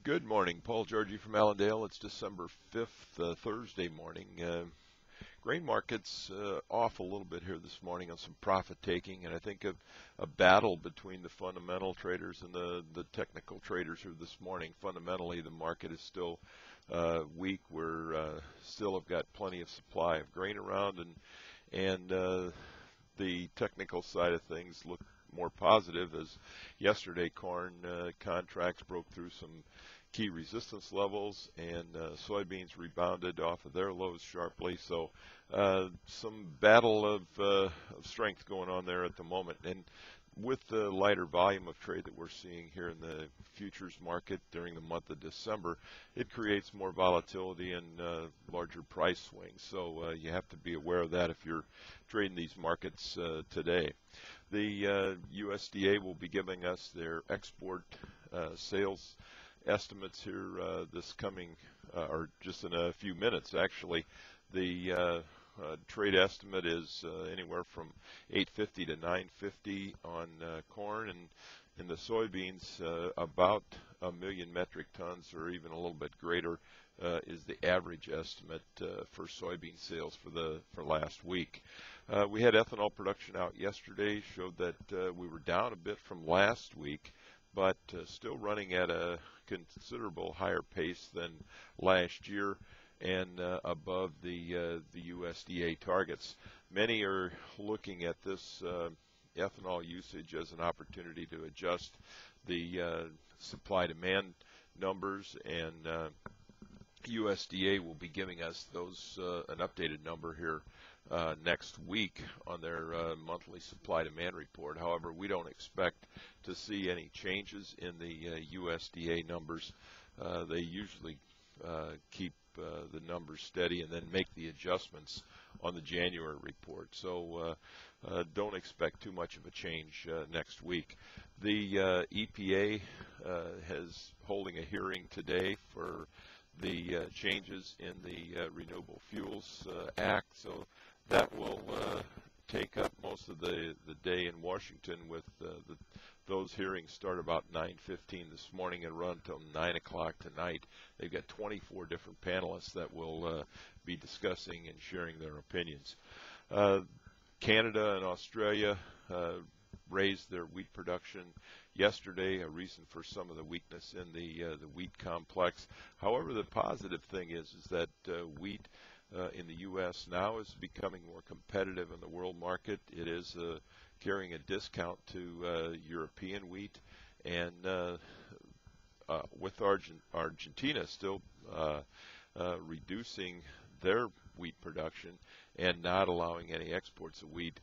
Good morning, Paul Georgie from Allendale. It's December 5th, Thursday morning. Grain markets off a little bit here this morning on some profit taking, and I think a battle between the fundamental traders and the technical traders here this morning. Fundamentally, the market is still weak. We're still have got plenty of supply of grain around, and the technical side of things look more positive as yesterday corn contracts broke through some key resistance levels, and soybeans rebounded off of their lows sharply. So some battle of strength going on there at the moment. And with the lighter volume of trade that we're seeing here in the futures market during the month of December, it creates more volatility and larger price swings. So you have to be aware of that if you're trading these markets today. The USDA will be giving us their export sales estimates here this coming, or just in a few minutes actually. The trade estimate is anywhere from 850 to 950 on corn, and in the soybeans about 1 million metric tons, or even a little bit greater, is the average estimate for soybean sales for last week. We had ethanol production out yesterday, showed that we were down a bit from last week, but still running at a considerable higher pace than last year, and above the USDA targets. Many are looking at this ethanol usage as an opportunity to adjust the supply-demand numbers, and USDA will be giving us those an updated number here next week on their monthly supply-demand report. However, we don't expect to see any changes in the USDA numbers. They usually keep the numbers steady and then make the adjustments on the January report. So don't expect too much of a change next week. The EPA is holding a hearing today for the changes in the Renewable Fuels Act. So that will take up most of the day in Washington, with those hearings start about 9:15 this morning and run till 9 o'clock tonight. They've got 24 different panelists that will be discussing and sharing their opinions. Canada and Australia raised their wheat production yesterday, a reason for some of the weakness in the wheat complex. However, the positive thing is that wheat in the U.S. now is becoming more competitive in the world market. It is carrying a discount to European wheat, and with Argentina still reducing their wheat production and not allowing any exports of wheat,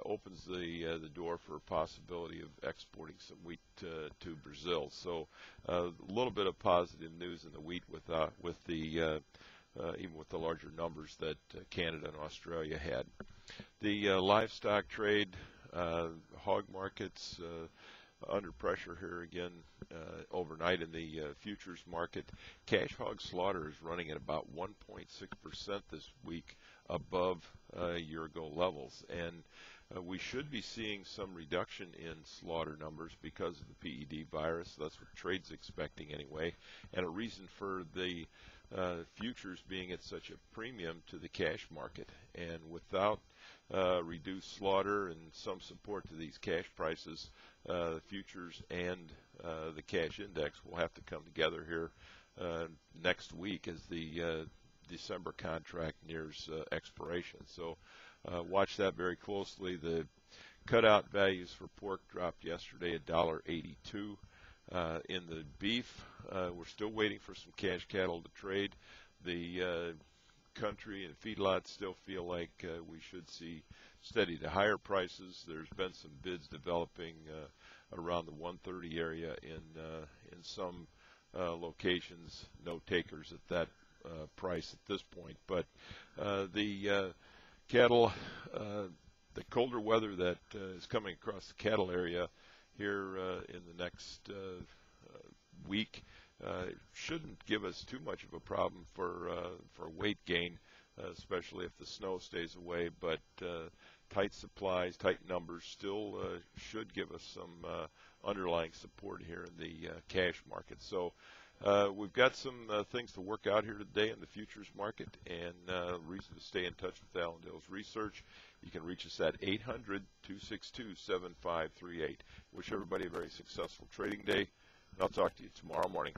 opens the door for a possibility of exporting some wheat to Brazil. So a little bit of positive news in the wheat with the even with the larger numbers that Canada and Australia had. The livestock trade, hog markets under pressure here again overnight in the futures market. Cash hog slaughter is running at about 1.6% this week above year-ago levels, and we should be seeing some reduction in slaughter numbers because of the PED virus. That's what trade's expecting anyway, and a reason for the futures being at such a premium to the cash market. And without reduced slaughter and some support to these cash prices, futures and the cash index will have to come together here next week as the December contract nears expiration. So watch that very closely. The cutout values for pork dropped yesterday, $1.82. In the beef, we're still waiting for some cash cattle to trade. The country and feedlots still feel like we should see steady to higher prices. There's been some bids developing around the 130 area in some locations. No takers at that price at this point. But the cattle, the colder weather that is coming across the cattle area here in the next week shouldn't give us too much of a problem for weight gain, especially if the snow stays away. But tight supplies, tight numbers still should give us some underlying support here in the cash market. So We've got some things to work out here today in the futures market, and reason to stay in touch with Allendale's research. You can reach us at 800-262-7538. Wish everybody a very successful trading day. I'll talk to you tomorrow morning.